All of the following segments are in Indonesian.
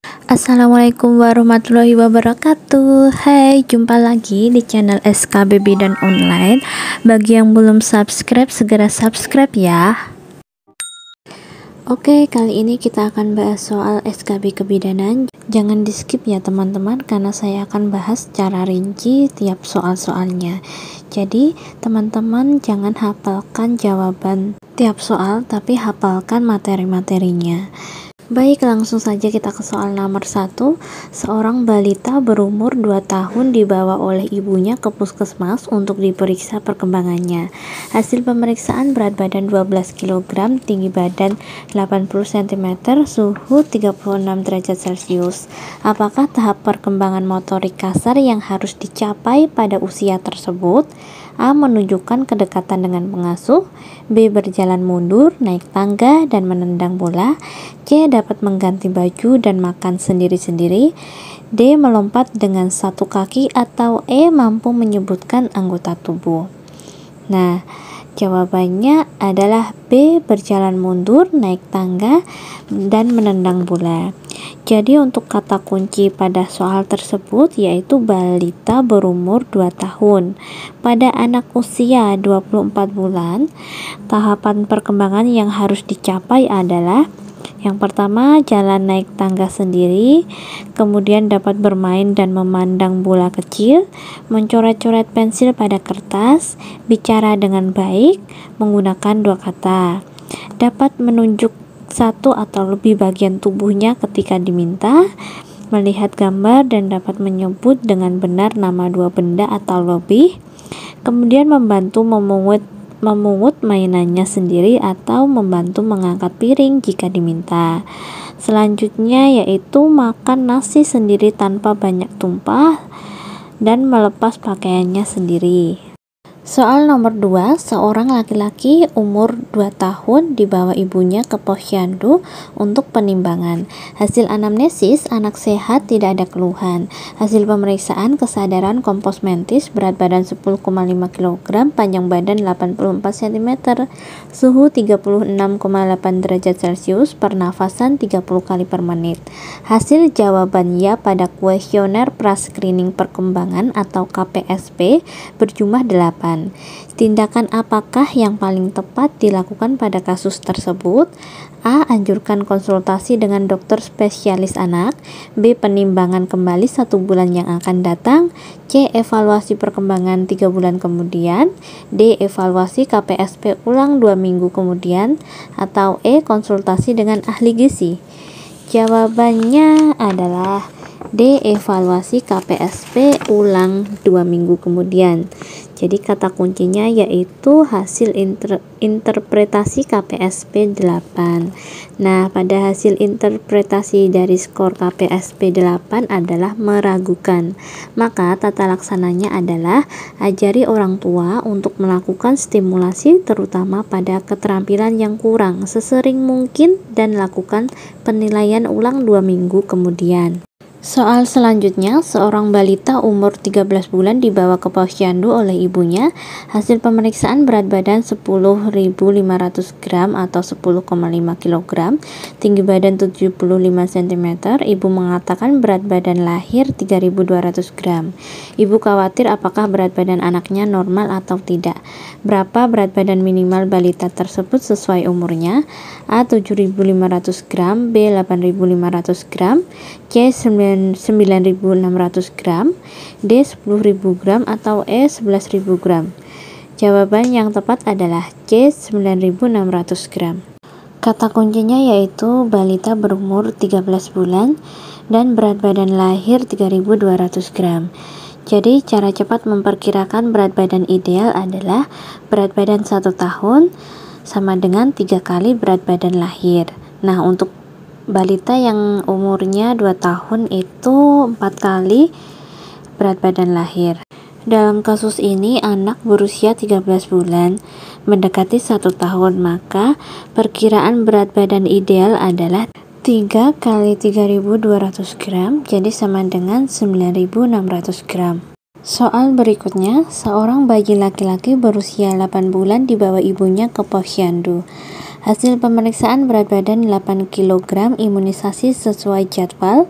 Assalamualaikum warahmatullahi wabarakatuh. Hai, jumpa lagi di channel SKB Bidan Online. Bagi yang belum subscribe, segera subscribe ya. Oke, kali ini kita akan bahas soal SKB kebidanan. Jangan di skip ya teman-teman, karena saya akan bahas secara rinci tiap soal-soalnya. Jadi teman-teman jangan hafalkan jawaban tiap soal, tapi hafalkan materi-materinya. Baik, langsung saja kita ke soal nomor 1. Seorang balita berumur 2 tahun dibawa oleh ibunya ke puskesmas untuk diperiksa perkembangannya. Hasil pemeriksaan: berat badan 12 kg, tinggi badan 80 cm, suhu 36 derajat Celcius. Apakah tahap perkembangan motorik kasar yang harus dicapai pada usia tersebut? A. Menunjukkan kedekatan dengan pengasuh. B. Berjalan mundur, naik tangga, dan menendang bola. C. Dapat mengganti baju dan makan sendiri-sendiri. D. Melompat dengan satu kaki. Atau E. Mampu menyebutkan anggota tubuh. Nah, jawabannya adalah B. Berjalan mundur, naik tangga, dan menendang bola. Jadi untuk kata kunci pada soal tersebut yaitu balita berumur 2 tahun. Pada anak usia 24 bulan, tahapan perkembangan yang harus dicapai adalah: yang pertama, jalan naik tangga sendiri, kemudian dapat bermain dan memandang bola kecil, mencoret-coret pensil pada kertas, bicara dengan baik, menggunakan 2 kata, dapat menunjuk satu atau lebih bagian tubuhnya ketika diminta, melihat gambar dan dapat menyebut dengan benar nama 2 benda atau lebih, kemudian membantu memungut mainannya sendiri atau membantu mengangkat piring jika diminta. Selanjutnya yaitu makan nasi sendiri tanpa banyak tumpah dan melepas pakaiannya sendiri. Soal nomor 2, seorang laki-laki umur 2 tahun dibawa ibunya ke posyandu untuk penimbangan. Hasil anamnesis: anak sehat, tidak ada keluhan. Hasil pemeriksaan: kesadaran kompos mentis, berat badan 10,5 kg, panjang badan 84 cm, suhu 36,8 derajat Celcius, pernafasan 30 kali per menit. Hasil jawaban ya pada kuesioner pra-screening perkembangan atau KPSP berjumlah 8. Tindakan apakah yang paling tepat dilakukan pada kasus tersebut? A. Anjurkan konsultasi dengan dokter spesialis anak. B. Penimbangan kembali 1 bulan yang akan datang. C. Evaluasi perkembangan 3 bulan kemudian. D. Evaluasi KPSP ulang 2 minggu kemudian. Atau E. Konsultasi dengan ahli gizi. Jawabannya adalah D. Evaluasi KPSP ulang 2 minggu kemudian. Jadi kata kuncinya yaitu hasil interpretasi KPSP 8. Nah, pada hasil interpretasi dari skor KPSP 8 adalah meragukan. Maka tata laksananya adalah ajari orang tua untuk melakukan stimulasi terutama pada keterampilan yang kurang sesering mungkin dan lakukan penilaian ulang 2 minggu kemudian. Soal selanjutnya, seorang balita umur 13 bulan dibawa ke posyandu oleh ibunya. Hasil pemeriksaan: berat badan 10.500 gram atau 10,5 kg, tinggi badan 75 cm. Ibu mengatakan berat badan lahir 3.200 gram. Ibu khawatir apakah berat badan anaknya normal atau tidak. Berapa berat badan minimal balita tersebut sesuai umurnya? A. 7.500 gram, B. 8.500 gram, C. 9.600 gram, D. 10.000 gram, atau E. 11.000 gram. Jawaban yang tepat adalah C. 9.600 gram. Kata kuncinya yaitu balita berumur 13 bulan dan berat badan lahir 3.200 gram. Jadi cara cepat memperkirakan berat badan ideal adalah berat badan 1 tahun sama dengan 3 kali berat badan lahir. Nah, untuk balita yang umurnya 2 tahun itu 4 kali berat badan lahir. Dalam kasus ini anak berusia 13 bulan mendekati 1 tahun, maka perkiraan berat badan ideal adalah 3 kali 3.200 gram, jadi sama dengan 9.600 gram. Soal berikutnya, seorang bayi laki-laki berusia 8 bulan dibawa ibunya ke posyandu. Hasil pemeriksaan berat badan 8 kg, imunisasi sesuai jadwal,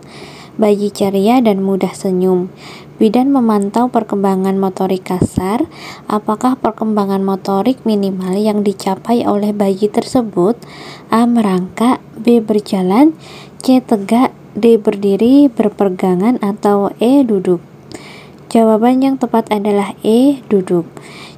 bayi ceria dan mudah senyum. Bidan memantau perkembangan motorik kasar. Apakah perkembangan motorik minimal yang dicapai oleh bayi tersebut? A. Merangkak, B. Berjalan, C. Tegak, D. Berdiri, berpegangan, atau E. Duduk. Jawaban yang tepat adalah E. Duduk.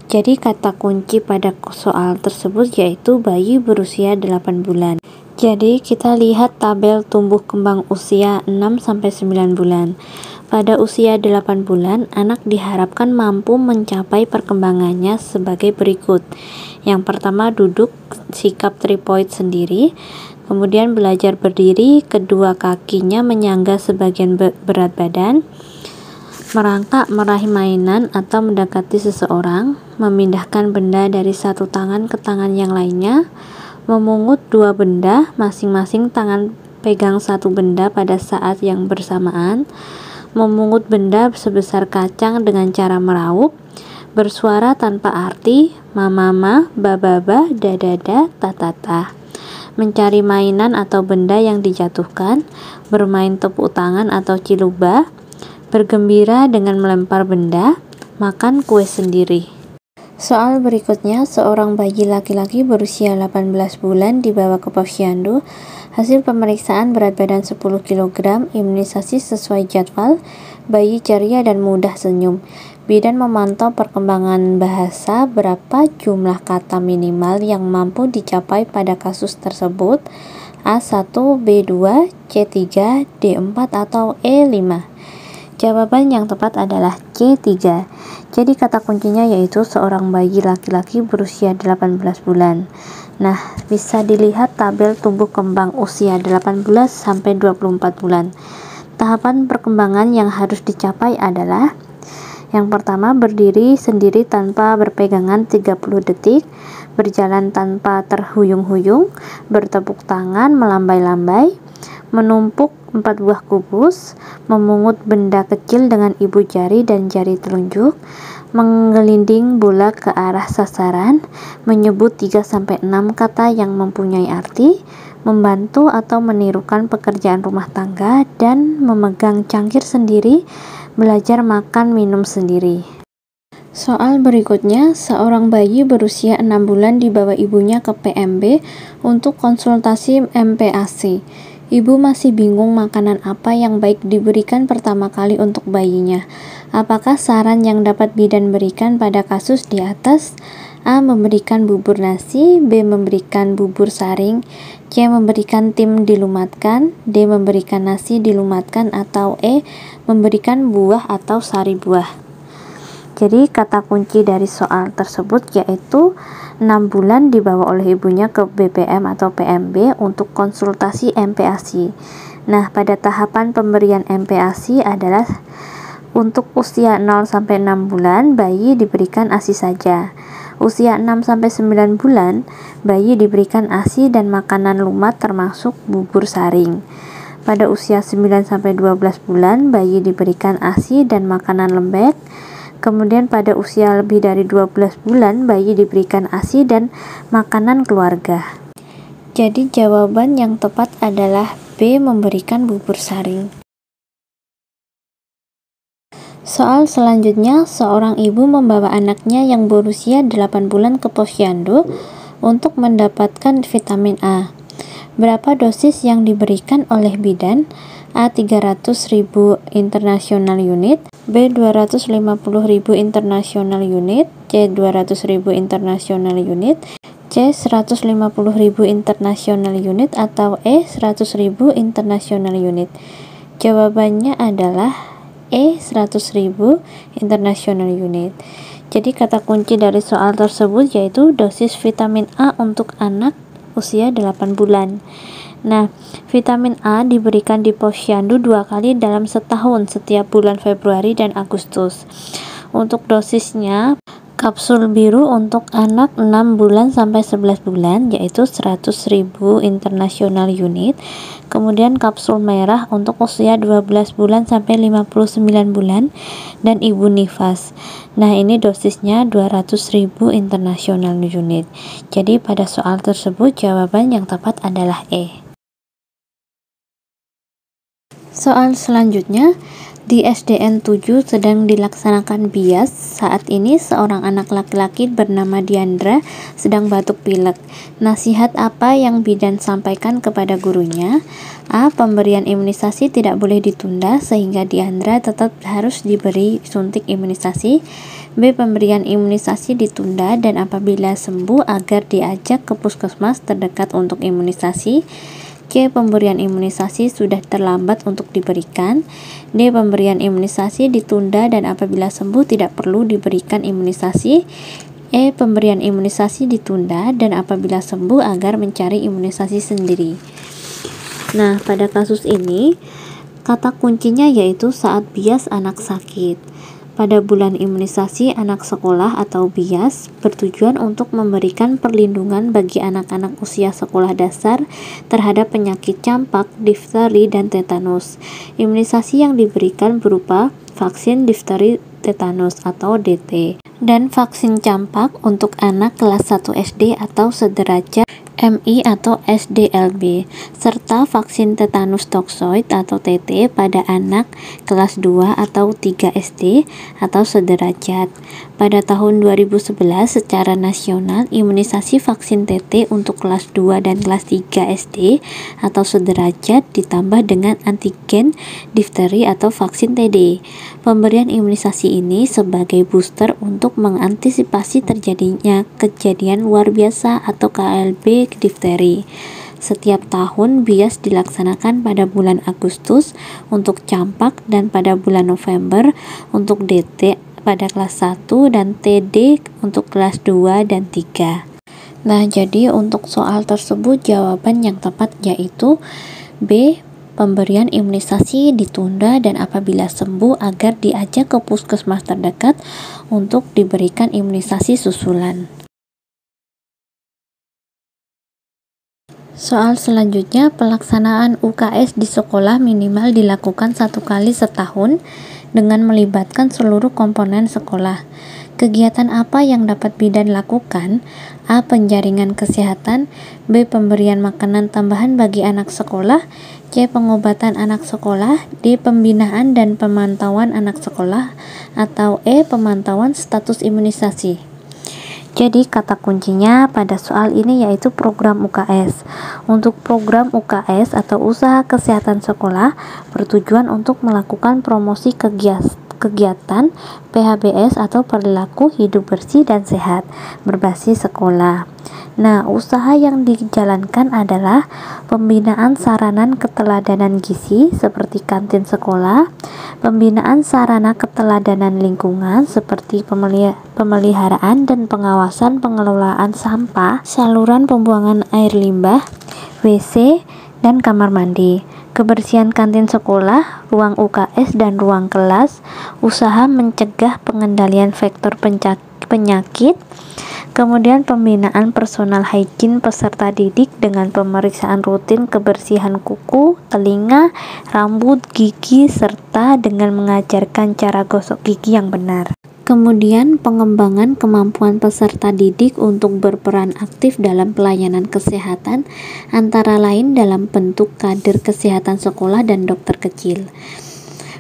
Jadi kata kunci pada soal tersebut yaitu bayi berusia 8 bulan. Jadi kita lihat tabel tumbuh kembang usia 6-9 bulan. Pada usia 8 bulan, anak diharapkan mampu mencapai perkembangannya sebagai berikut. Yang pertama, duduk sikap tripoid sendiri, kemudian belajar berdiri, kedua kakinya menyangga sebagian berat badan, merangkak meraih mainan atau mendekati seseorang, memindahkan benda dari satu tangan ke tangan yang lainnya, memungut dua benda, masing-masing tangan pegang satu benda pada saat yang bersamaan, memungut benda sebesar kacang dengan cara meraup, bersuara tanpa arti, mamama, bababa, dadada, tatata, mencari mainan atau benda yang dijatuhkan, bermain tepuk tangan atau ciluba, bergembira dengan melempar benda, makan kue sendiri. Soal berikutnya, seorang bayi laki-laki berusia 18 bulan dibawa ke posyandu. Hasil pemeriksaan berat badan 10 kg, imunisasi sesuai jadwal, bayi ceria dan mudah senyum. Bidan memantau perkembangan bahasa, berapa jumlah kata minimal yang mampu dicapai pada kasus tersebut, A1, B2, C3, D4, atau E5. Jawaban yang tepat adalah C3. Jadi kata kuncinya yaitu seorang bayi laki-laki berusia 18 bulan. Nah, bisa dilihat tabel tumbuh kembang usia 18 sampai 24 bulan. Tahapan perkembangan yang harus dicapai adalah yang pertama, berdiri sendiri tanpa berpegangan 30 detik, berjalan tanpa terhuyung-huyung, bertepuk tangan melambai-lambai, menumpuk 4 buah kubus, memungut benda kecil dengan ibu jari dan jari telunjuk, menggelinding bola ke arah sasaran, menyebut 3-6 kata yang mempunyai arti, membantu atau menirukan pekerjaan rumah tangga, dan memegang cangkir sendiri, belajar makan minum sendiri. Soal berikutnya, seorang bayi berusia 6 bulan dibawa ibunya ke PMB untuk konsultasi MPASI. Ibu masih bingung makanan apa yang baik diberikan pertama kali untuk bayinya. Apakah saran yang dapat bidan berikan pada kasus di atas? A. Memberikan bubur nasi, B. Memberikan bubur saring, C. Memberikan tim dilumatkan, D. Memberikan nasi dilumatkan, atau E. Memberikan buah atau sari buah. Jadi kata kunci dari soal tersebut yaitu 6 bulan dibawa oleh ibunya ke BPM atau PMB untuk konsultasi MPASI. Nah, pada tahapan pemberian MPASI adalah untuk usia 0-6 bulan, bayi diberikan ASI saja. Usia 6-9 bulan, bayi diberikan ASI dan makanan lumat termasuk bubur saring. Pada usia 9-12 bulan, bayi diberikan ASI dan makanan lembek. Kemudian pada usia lebih dari 12 bulan, bayi diberikan ASI dan makanan keluarga. Jadi jawaban yang tepat adalah B. Memberikan bubur saring. Soal selanjutnya, seorang ibu membawa anaknya yang berusia 8 bulan ke posyandu untuk mendapatkan vitamin A. Berapa dosis yang diberikan oleh bidan? A. 300.000 international unit, B. 250.000 international unit, C. 200.000 international unit, C. 150.000 international unit, atau E. 100.000 international unit. Jawabannya adalah E. 100.000 international unit. Jadi kata kunci dari soal tersebut yaitu dosis vitamin A untuk anak usia 8 bulan. Nah, vitamin A diberikan di posyandu 2 kali dalam setahun setiap bulan Februari dan Agustus. Untuk dosisnya, Kapsul biru untuk anak 6 bulan sampai 11 bulan yaitu 100.000 international unit. Kemudian kapsul merah untuk usia 12 bulan sampai 59 bulan dan ibu nifas. Nah, ini dosisnya 200.000 international unit. Jadi pada soal tersebut jawaban yang tepat adalah E. Soal selanjutnya, di SDN 7 sedang dilaksanakan bias. Saat ini seorang anak laki-laki bernama Diandra sedang batuk pilek. Nasihat apa yang bidan sampaikan kepada gurunya? A. Pemberian imunisasi tidak boleh ditunda sehingga Diandra tetap harus diberi suntik imunisasi. B. Pemberian imunisasi ditunda dan apabila sembuh agar diajak ke puskesmas terdekat untuk imunisasi. C. Pemberian imunisasi sudah terlambat untuk diberikan. D. Pemberian imunisasi ditunda dan apabila sembuh tidak perlu diberikan imunisasi. E. Pemberian imunisasi ditunda dan apabila sembuh agar mencari imunisasi sendiri. Nah, pada kasus ini kata kuncinya yaitu saat bias anak sakit. Pada bulan imunisasi anak sekolah atau BIAS bertujuan untuk memberikan perlindungan bagi anak-anak usia sekolah dasar terhadap penyakit campak, difteri, dan tetanus. Imunisasi yang diberikan berupa vaksin difteri tetanus atau DT dan vaksin campak untuk anak kelas 1 SD atau sederajat MI atau SDLB, serta vaksin tetanus toksoid atau TT pada anak kelas 2 atau 3 SD atau sederajat. Pada tahun 2011 secara nasional imunisasi vaksin TT untuk kelas 2 dan kelas 3 SD atau sederajat ditambah dengan antigen difteri atau vaksin TD. Pemberian imunisasi ini sebagai booster untuk mengantisipasi terjadinya kejadian luar biasa atau KLB difteri. Setiap tahun BIAS dilaksanakan pada bulan Agustus untuk campak dan pada bulan November untuk DT pada kelas 1 dan TD untuk kelas 2 dan 3. Nah, jadi untuk soal tersebut jawaban yang tepat yaitu B. Pemberian imunisasi ditunda dan apabila sembuh agar diajak ke puskesmas terdekat untuk diberikan imunisasi susulan. Soal selanjutnya, pelaksanaan UKS di sekolah minimal dilakukan 1 kali setahun dengan melibatkan seluruh komponen sekolah. Kegiatan apa yang dapat bidan lakukan? A. Penjaringan kesehatan. B. Pemberian makanan tambahan bagi anak sekolah. C. Pengobatan anak sekolah. D. Pembinaan dan pemantauan anak sekolah. Atau E. Pemantauan status imunisasi. Jadi kata kuncinya pada soal ini yaitu program UKS. Untuk program UKS atau usaha kesehatan sekolah bertujuan untuk melakukan promosi kegiatan PHBS atau perilaku hidup bersih dan sehat berbasis sekolah. Nah, usaha yang dijalankan adalah pembinaan sarana keteladanan gizi seperti kantin sekolah, pembinaan sarana keteladanan lingkungan seperti pemeliharaan dan pengawasan pengelolaan sampah, saluran pembuangan air limbah, WC, dan kamar mandi, kebersihan kantin sekolah, ruang UKS dan ruang kelas, usaha mencegah pengendalian vektor penyakit, kemudian pembinaan personal hygiene peserta didik dengan pemeriksaan rutin kebersihan kuku, telinga, rambut, gigi, serta dengan mengajarkan cara gosok gigi yang benar. Kemudian pengembangan kemampuan peserta didik untuk berperan aktif dalam pelayanan kesehatan antara lain dalam bentuk kader kesehatan sekolah dan dokter kecil.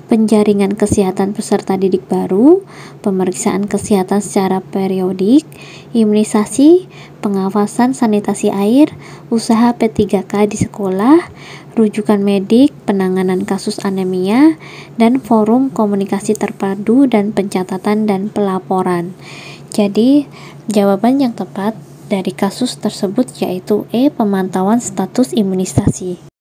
Penjaringan kesehatan peserta didik baru, pemeriksaan kesehatan secara periodik, imunisasi, pengawasan sanitasi air, usaha P3K di sekolah, rujukan medik, penanganan kasus anemia, dan forum komunikasi terpadu dan pencatatan dan pelaporan. Jadi, jawaban yang tepat dari kasus tersebut yaitu E. Pemantauan status imunisasi.